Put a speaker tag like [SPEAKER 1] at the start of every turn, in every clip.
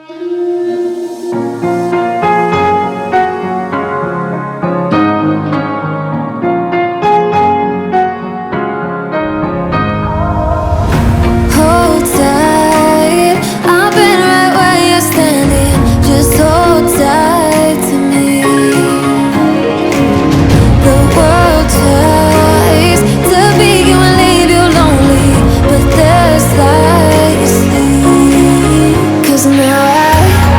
[SPEAKER 1] Hold tight, I've been right where you're standing. Just hold tight to me. The world tries to beat you and leave you lonely, but there's light you see. 'Cause now I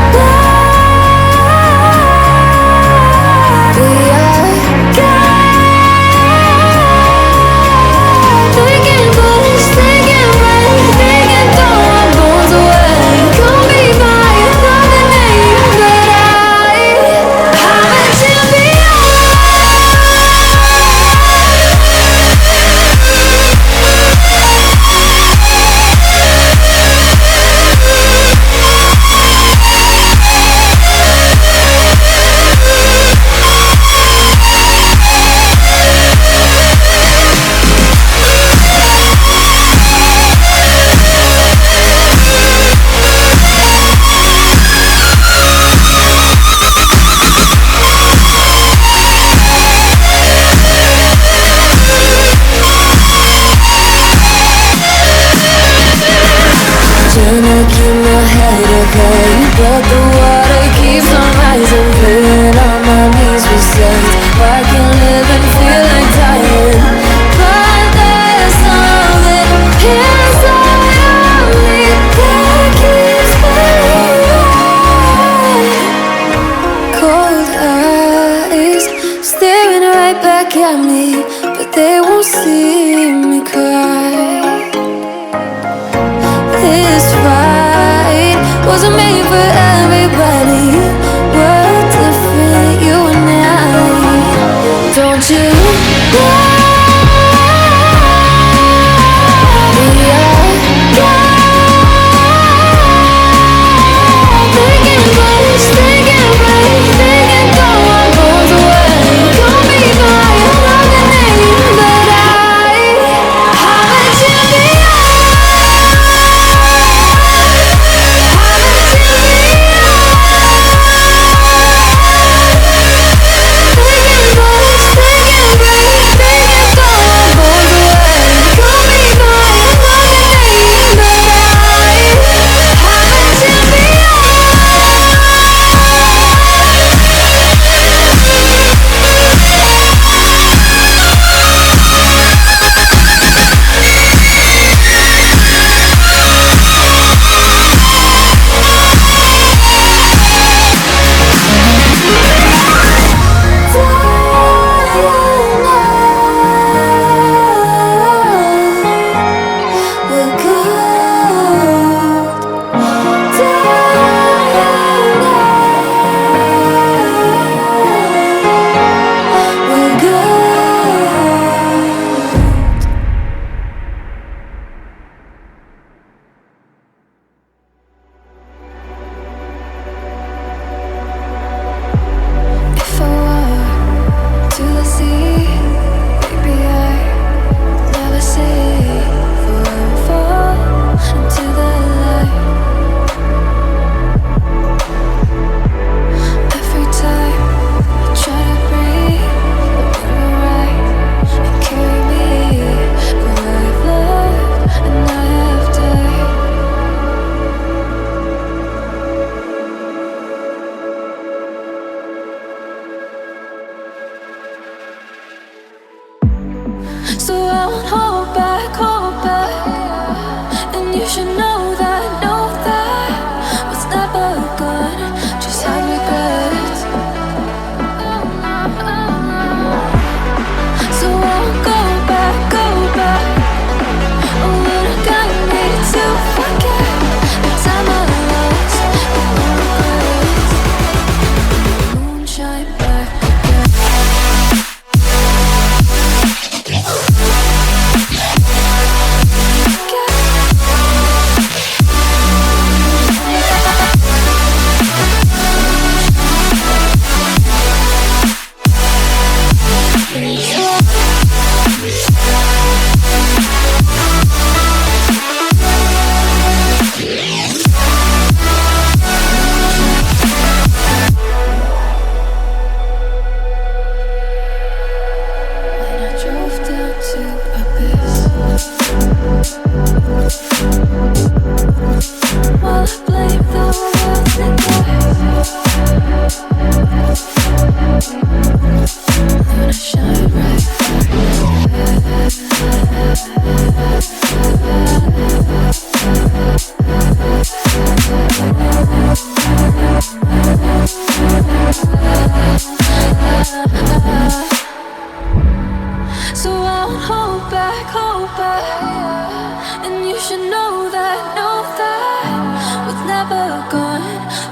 [SPEAKER 1] never gone,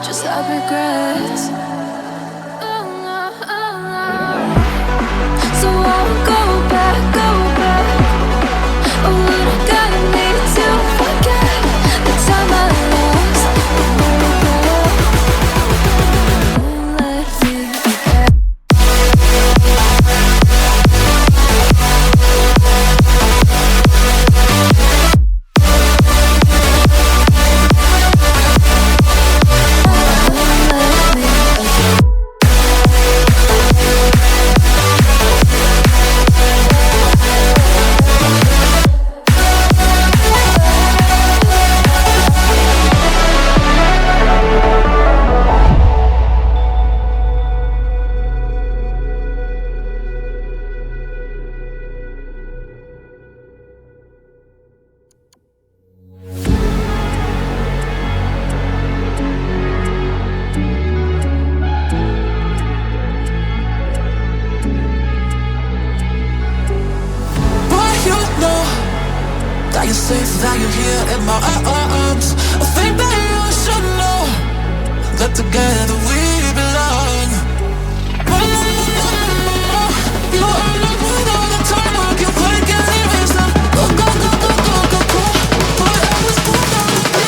[SPEAKER 1] just have regrets. So I'll go back, go back. Oh, what I gotta need to forget the time I lost. Won't let me forget.
[SPEAKER 2] That you're safe, that you're here in my arms. I think that you should know that together we belong. You are not with all the time. I can play games now. Go, go, go, go, go, go, go. But I was born on the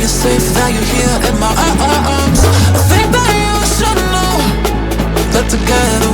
[SPEAKER 2] safe, that you're here in my arms. I think that you should know that together